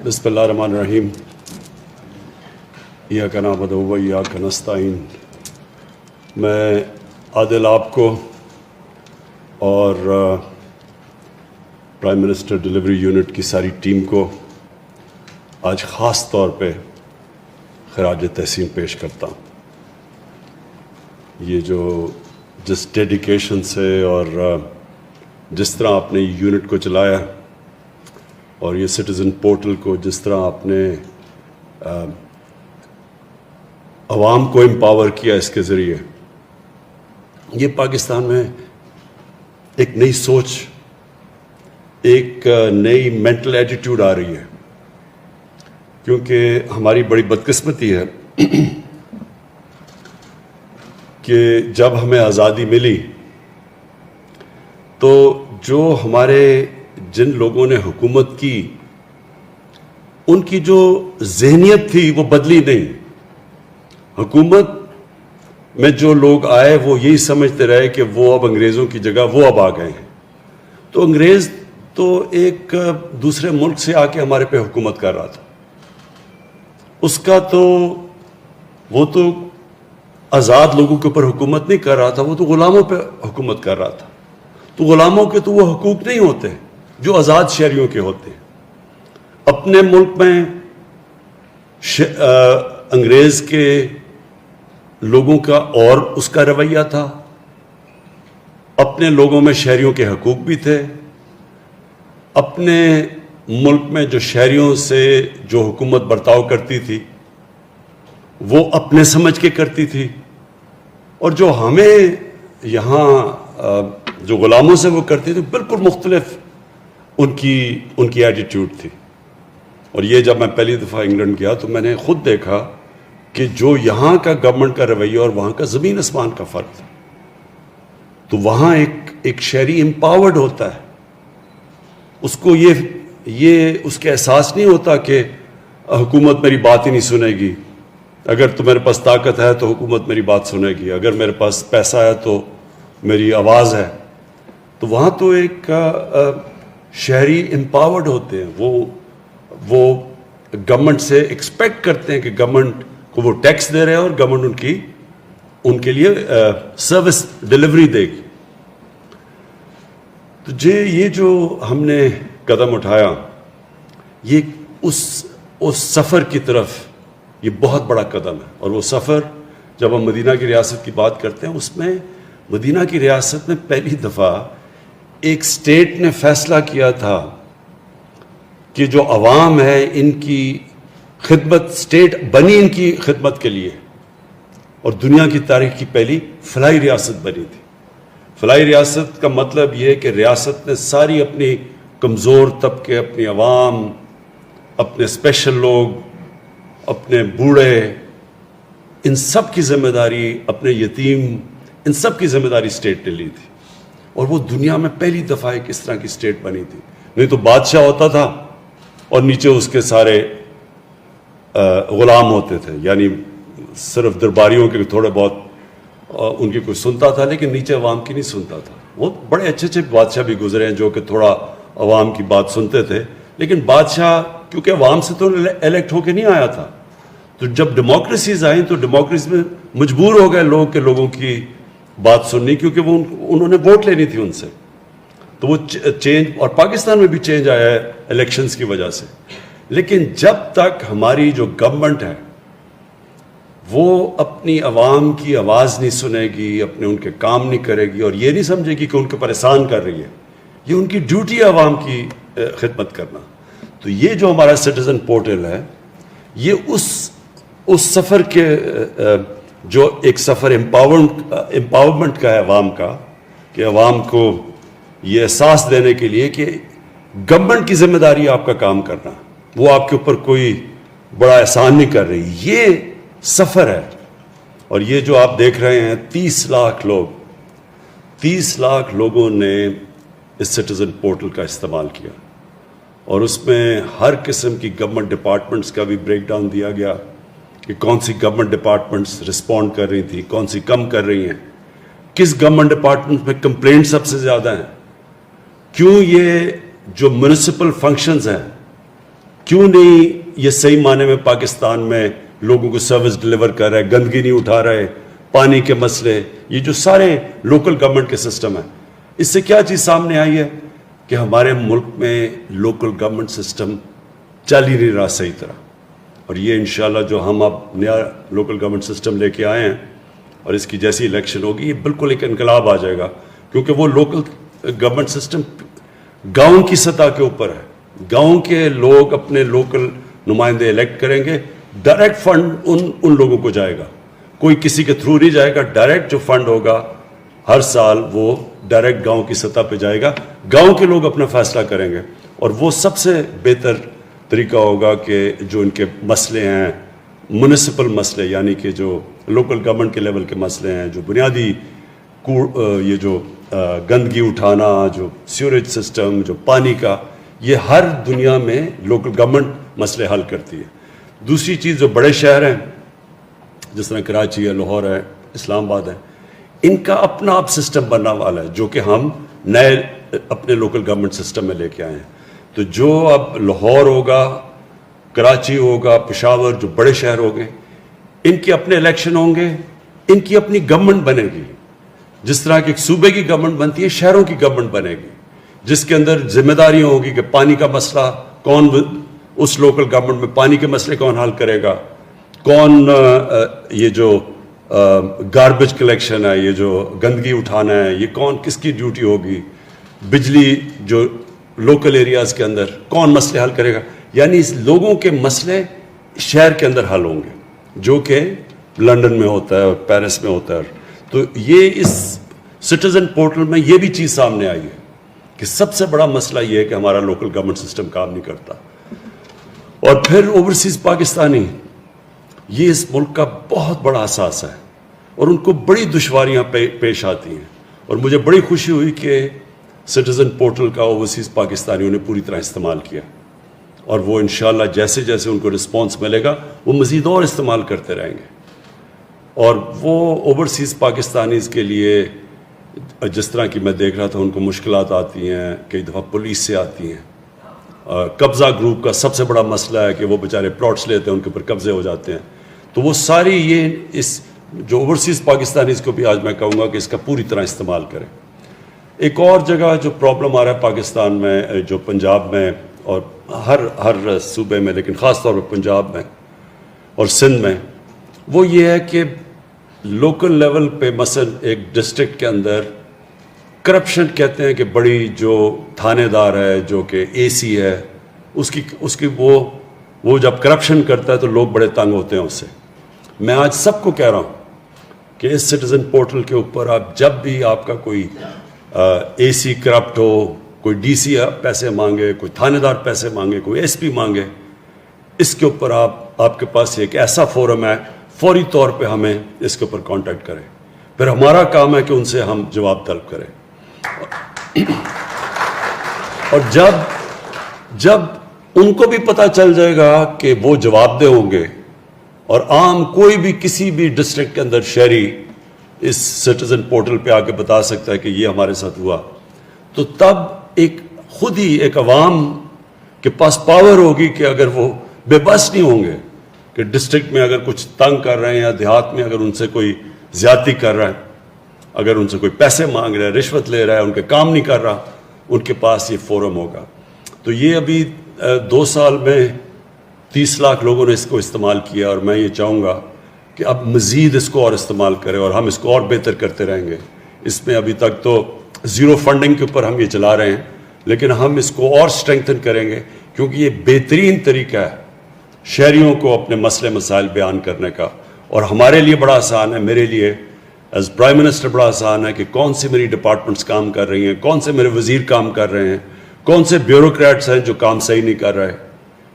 بسم اللہ الرحمن الرحیم ایاک نعبد و ایاک نستعین. میں عادل آپ کو اور پرائم منسٹر ڈیلیوری یونٹ کی ساری ٹیم کو آج خاص طور پہ خراج تحسین پیش کرتا ہوں. یہ جو جس ڈیڈیکیشن سے اور جس طرح آپ نے یونٹ کو چلایا اور یہ سٹیزن پورٹل کو جس طرح آپ نے عوام کو امپاور کیا اس کے ذریعے، یہ پاکستان میں ایک نئی سوچ، ایک نئی مینٹل ایٹیٹیوڈ آ رہی ہے. کیونکہ ہماری بڑی بدقسمتی ہے کہ جب ہمیں آزادی ملی تو جو ہمارے جن لوگوں نے حکومت کی ان کی جو ذہنیت تھی وہ بدلی نہیں. حکومت میں جو لوگ آئے وہ یہی سمجھتے رہے کہ وہ اب انگریزوں کی جگہ وہ اب آ گئے ہیں. تو انگریز تو ایک دوسرے ملک سے آ کے ہمارے پہ حکومت کر رہا تھا. اس کا تو وہ تو آزاد لوگوں کے اوپر حکومت نہیں کر رہا تھا، وہ تو غلاموں پہ حکومت کر رہا تھا. تو غلاموں کے تو وہ حقوق نہیں ہوتے جو آزاد شہریوں کے ہوتے ہیں. اپنے ملک میں انگریز کے لوگوں کا اور اس کا رویہ تھا، اپنے لوگوں میں شہریوں کے حقوق بھی تھے. اپنے ملک میں جو شہریوں سے جو حکومت برتاؤ کرتی تھی وہ اپنے سمجھ کے کرتی تھی، اور جو ہمیں یہاں جو غلاموں سے وہ کرتی تھی بالکل مختلف ان کی ایٹیٹیوڈ تھی. اور یہ جب میں پہلی دفعہ انگلینڈ گیا تو میں نے خود دیکھا کہ جو یہاں کا گورنمنٹ کا رویہ اور وہاں کا زمین آسمان کا فرق تھا. تو وہاں ایک شہری امپاورڈ ہوتا ہے، اس کو یہ اس کے احساس نہیں ہوتا کہ حکومت میری بات ہی نہیں سنے گی. اگر تو میرے پاس طاقت ہے تو حکومت میری بات سنے گی، اگر میرے پاس پیسہ ہے تو میری آواز ہے. تو وہاں تو ایک شہری امپاورڈ ہوتے ہیں. وہ گورنمنٹ سے ایکسپیکٹ کرتے ہیں کہ گورنمنٹ کو وہ ٹیکس دے رہے ہیں اور گورنمنٹ ان کے لیے سروس ڈیلیوری دے گی. تو یہ جو ہم نے قدم اٹھایا، یہ اس سفر کی طرف یہ بہت بڑا قدم ہے. اور وہ سفر جب ہم مدینہ کی ریاست کی بات کرتے ہیں، اس میں مدینہ کی ریاست میں پہلی دفعہ ایک اسٹیٹ نے فیصلہ کیا تھا کہ جو عوام ہے ان کی خدمت، اسٹیٹ بنی ان کی خدمت کے لیے، اور دنیا کی تاریخ کی پہلی فلاحی ریاست بنی تھی. فلاحی ریاست کا مطلب یہ ہے کہ ریاست نے ساری اپنی کمزور طبقے، اپنی عوام، اپنے اسپیشل لوگ، اپنے بوڑھے، ان سب کی ذمہ داری، اپنے یتیم، ان سب کی ذمہ داری اسٹیٹ نے لی تھی. اور وہ دنیا میں پہلی دفعہ ایک اس طرح کی اسٹیٹ بنی تھی. نہیں تو بادشاہ ہوتا تھا اور نیچے اس کے سارے غلام ہوتے تھے، یعنی صرف درباریوں کے تھوڑے بہت ان کی کوئی سنتا تھا، لیکن نیچے عوام کی نہیں سنتا تھا. وہ بڑے اچھے اچھے بادشاہ بھی گزرے ہیں جو کہ تھوڑا عوام کی بات سنتے تھے، لیکن بادشاہ کیونکہ عوام سے تو الیکٹ ہو کے نہیں آیا تھا. تو جب ڈیموکریسیز آئیں تو ڈیموکریسی میں مجبور ہو گئے لوگوں کی بات سننی، کیونکہ انہوں نے ووٹ لینی تھی ان سے. تو وہ چینج، اور پاکستان میں بھی چینج آیا ہے الیکشنز کی وجہ سے. لیکن جب تک ہماری جو گورنمنٹ ہے وہ اپنی عوام کی آواز نہیں سنے گی، اپنے ان کے کام نہیں کرے گی، اور یہ نہیں سمجھے گی کہ ان کے اوپر احسان کر رہی ہے، یہ ان کی ڈیوٹی ہے عوام کی خدمت کرنا. تو یہ جو ہمارا سٹیزن پورٹل ہے، یہ اس سفر کے جو ایک سفر امپاورمنٹ کا ہے عوام کا، کہ عوام کو یہ احساس دینے کے لیے کہ گورنمنٹ کی ذمہ داری ہے آپ کا کام کرنا، وہ آپ کے اوپر کوئی بڑا احسان نہیں کر رہی. یہ سفر ہے. اور یہ جو آپ دیکھ رہے ہیں 30 لاکھ لوگوں نے اس سٹیزن پورٹل کا استعمال کیا، اور اس میں ہر قسم کی گورنمنٹ ڈپارٹمنٹس کا بھی بریک ڈاؤن دیا گیا کہ کون سی گورنمنٹ ڈپارٹمنٹس رسپونڈ کر رہی تھی، کون سی کم کر رہی ہیں، کس گورنمنٹ ڈپارٹمنٹ میں کمپلینٹ سب سے زیادہ ہیں، کیوں یہ جو میونسپل فنکشنز ہیں کیوں نہیں یہ صحیح معنی میں پاکستان میں لوگوں کو سروس ڈلیور کر رہا ہے, گندگی نہیں اٹھا رہے, پانی کے مسئلے, یہ جو سارے لوکل گورنمنٹ کے سسٹم ہیں, اس سے کیا چیز سامنے آئی ہے کہ ہمارے ملک میں لوکل گورنمنٹ سسٹم چل ہی نہیں رہا صحیح طرح. اور یہ انشاءاللہ جو ہم اب نیا لوکل گورنمنٹ سسٹم لے کے آئے ہیں اور اس کی جیسی الیکشن ہوگی, یہ بالکل ایک انقلاب آ جائے گا, کیونکہ وہ لوکل گورنمنٹ سسٹم گاؤں کی سطح کے اوپر ہے. گاؤں کے لوگ اپنے لوکل نمائندے الیکٹ کریں گے, ڈائریکٹ فنڈ ان لوگوں کو جائے گا, کوئی کسی کے تھرو نہیں جائے گا. ڈائریکٹ جو فنڈ ہوگا ہر سال وہ ڈائریکٹ گاؤں کی سطح پہ جائے گا, گاؤں کے لوگ اپنا فیصلہ کریں گے. اور وہ سب سے بہتر طریقہ ہوگا کہ جو ان کے مسئلے ہیں, میونسپل مسئلے, یعنی کہ جو لوکل گورنمنٹ کے لیول کے مسئلے ہیں, جو بنیادی یہ جو گندگی اٹھانا, جو سیوریج سسٹم, جو پانی کا, یہ ہر دنیا میں لوکل گورنمنٹ مسئلے حل کرتی ہے. دوسری چیز, جو بڑے شہر ہیں جس طرح کراچی ہے, لاہور ہے, اسلام آباد ہے, ان کا اپنا اب سسٹم بننا والا ہے, جو کہ ہم نئے اپنے لوکل گورنمنٹ سسٹم میں لے کے آئے ہیں. تو جو اب لاہور ہوگا, کراچی ہوگا, پشاور, جو بڑے شہر ہو گئے, ان کے اپنے الیکشن ہوں گے, ان کی اپنی گورنمنٹ بنے گی. جس طرح کہ ایک صوبے کی گورنمنٹ بنتی ہے, شہروں کی گورنمنٹ بنے گی, جس کے اندر ذمہ داریاں ہوگی کہ پانی کا مسئلہ کون, اس لوکل گورنمنٹ میں پانی کے مسئلے کون حل کرے گا, کون یہ جو گاربیج کلیکشن ہے, یہ جو گندگی اٹھانا ہے, یہ کون, کس کی ڈیوٹی ہوگی, بجلی جو لوکل ایریاز کے اندر کون مسئلے حل کرے گا. یعنی اس لوگوں کے مسئلے شہر کے اندر حل ہوں گے, جو کہ لندن میں ہوتا ہے اور پیرس میں ہوتا ہے. تو یہ اس سٹیزن پورٹل میں یہ بھی چیز سامنے آئی ہے کہ سب سے بڑا مسئلہ یہ ہے کہ ہمارا لوکل گورنمنٹ سسٹم کام نہیں کرتا. اور پھر اوورسیز پاکستانی, یہ اس ملک کا بہت بڑا احساس ہے اور ان کو بڑی دشواریاں پیش آتی ہیں. اور مجھے بڑی خوشی ہوئی کہ سٹیزن پورٹل کا اوورسیز پاکستانیوں نے پوری طرح استعمال کیا, اور وہ انشاءاللہ جیسے جیسے ان کو رسپانس ملے گا وہ مزید اور استعمال کرتے رہیں گے. اور وہ اوورسیز پاکستانیز کے لیے, جس طرح کی میں دیکھ رہا تھا, ان کو مشکلات آتی ہیں, کئی دفعہ پولیس سے آتی ہیں. قبضہ گروپ کا سب سے بڑا مسئلہ ہے کہ وہ بیچارے پلاٹس لیتے ہیں, ان کے اوپر قبضے ہو جاتے ہیں. تو وہ ساری یہ اس جو اوورسیز پاکستانیز کو بھی آج میں کہوں گا کہ اس کا پوری طرح استعمال کریں. ایک اور جگہ جو پرابلم آ رہا ہے پاکستان میں, جو پنجاب میں اور ہر صوبے میں, لیکن خاص طور پہ پنجاب میں اور سندھ میں, وہ یہ ہے کہ لوکل لیول پہ مثلا ایک ڈسٹرکٹ کے اندر کرپشن کہتے ہیں کہ بڑی جو تھانے دار ہے, جو کہ اے سی ہے, اس کی وہ جب کرپشن کرتا ہے تو لوگ بڑے تنگ ہوتے ہیں اس سے. میں آج سب کو کہہ رہا ہوں کہ اس سٹیزن پورٹل کے اوپر آپ جب بھی آپ کا کوئی اے سی کرپٹ ہو, کوئی ڈی سی پیسے مانگے, کوئی تھانے دار پیسے مانگے, کوئی ایس پی مانگے, اس کے اوپر آپ کے پاس ایک ایسا فورم ہے, فوری طور پہ ہمیں اس کے اوپر کانٹیکٹ کریں. پھر ہمارا کام ہے کہ ان سے ہم جواب طلب کریں. اور جب ان کو بھی پتہ چل جائے گا کہ وہ جواب دہ ہوں گے, اور عام کوئی بھی کسی بھی ڈسٹرکٹ کے اندر شہری اس سٹیزن پورٹل پہ آ کے بتا سکتا ہے کہ یہ ہمارے ساتھ ہوا, تو تب خود ہی ایک عوام کے پاس پاور ہوگی کہ اگر وہ بے بس نہیں ہوں گے کہ ڈسٹرکٹ میں اگر کچھ تنگ کر رہے ہیں, یا دیہات میں اگر ان سے کوئی زیادتی کر رہا ہے, اگر ان سے کوئی پیسے مانگ رہا ہے, رشوت لے رہا ہے, ان کے کام نہیں کر رہا, ان کے پاس یہ فورم ہوگا. تو یہ ابھی 2 سال میں 30 لاکھ لوگوں نے اس کو استعمال کیا, اور میں یہ چاہوں گا کہ اب مزید اس کو اور استعمال کریں, اور ہم اس کو اور بہتر کرتے رہیں گے. اس میں ابھی تک تو زیرو فنڈنگ کے اوپر ہم یہ چلا رہے ہیں, لیکن ہم اس کو اور سٹرینگتھن کریں گے, کیونکہ یہ بہترین طریقہ ہے شہریوں کو اپنے مسئلے مسائل بیان کرنے کا. اور ہمارے لیے بڑا آسان ہے, میرے لیے ایز پرائم منسٹر بڑا آسان ہے کہ کون سی میری ڈپارٹمنٹس کام کر رہی ہیں, کون سے میرے وزیر کام کر رہے ہیں, کون سے بیوروکریٹس ہیں جو کام صحیح نہیں کر رہے,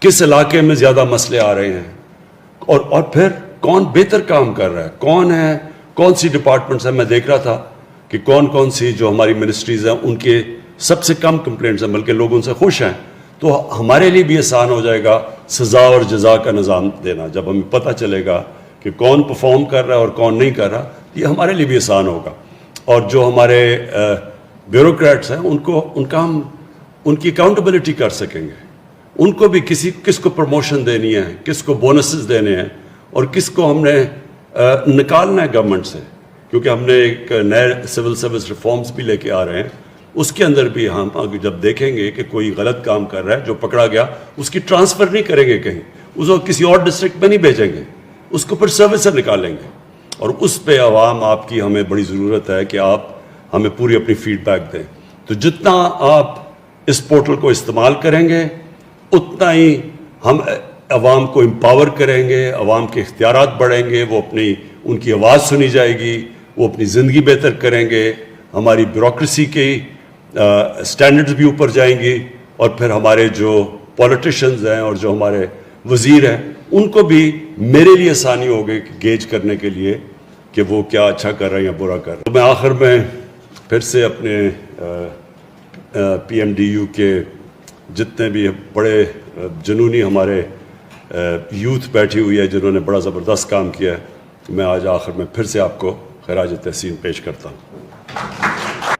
کس علاقے میں زیادہ مسئلے آ رہے ہیں, اور پھر کون بہتر کام کر رہا ہے, کون سی ڈپارٹمنٹس ہیں. میں دیکھ رہا تھا کہ کون سی جو ہماری منسٹریز ہیں ان کے سب سے کم کمپلینٹس ہیں, بلکہ لوگ ان سے خوش ہیں. تو ہمارے لیے بھی آسان ہو جائے گا سزا اور جزا کا نظام دینا. جب ہمیں پتہ چلے گا کہ کون پرفارم کر رہا ہے اور کون نہیں کر رہا, یہ ہمارے لیے بھی آسان ہوگا. اور جو ہمارے بیوروکریٹس ہیں ان کی اکاؤنٹیبلٹی کر سکیں گے. ان کو بھی کس کو پروموشن دینی ہے, کس کو بونسز دینے ہیں, اور کس کو ہم نے نکالنا ہے گورنمنٹ سے, کیونکہ ہم نے ایک نئے سول سروس ریفارمز بھی لے کے آ رہے ہیں. اس کے اندر بھی ہم جب دیکھیں گے کہ کوئی غلط کام کر رہا ہے, جو پکڑا گیا اس کی ٹرانسفر نہیں کریں گے کہیں, اس کو کسی اور ڈسٹرکٹ میں نہیں بھیجیں گے, اس کو پھر سروس سے نکالیں گے. اور اس پہ عوام آپ کی ہمیں بڑی ضرورت ہے کہ آپ ہمیں پوری اپنی فیڈ بیک دیں. تو جتنا آپ اس پورٹل کو استعمال کریں گے اتنا ہی ہم عوام کو امپاور کریں گے, عوام کے اختیارات بڑھیں گے, وہ ان کی آواز سنی جائے گی, وہ اپنی زندگی بہتر کریں گے, ہماری بیوروکریسی کی سٹینڈرڈز بھی اوپر جائیں گی, اور پھر ہمارے جو پولیٹیشنز ہیں اور جو ہمارے وزیر ہیں ان کو بھی میرے لیے آسانی ہوگی گیج کرنے کے لیے کہ وہ کیا اچھا کر رہے ہیں یا برا کر رہے ہیں. تو میں آخر میں پھر سے اپنے پی ایم ڈی یو کے جتنے بھی بڑے جنونی ہمارے یوتھ بیٹھی ہوئی ہے جنہوں نے بڑا زبردست کام کیا ہے, میں آج آخر میں پھر سے آپ کو خراج تحسین پیش کرتا ہوں.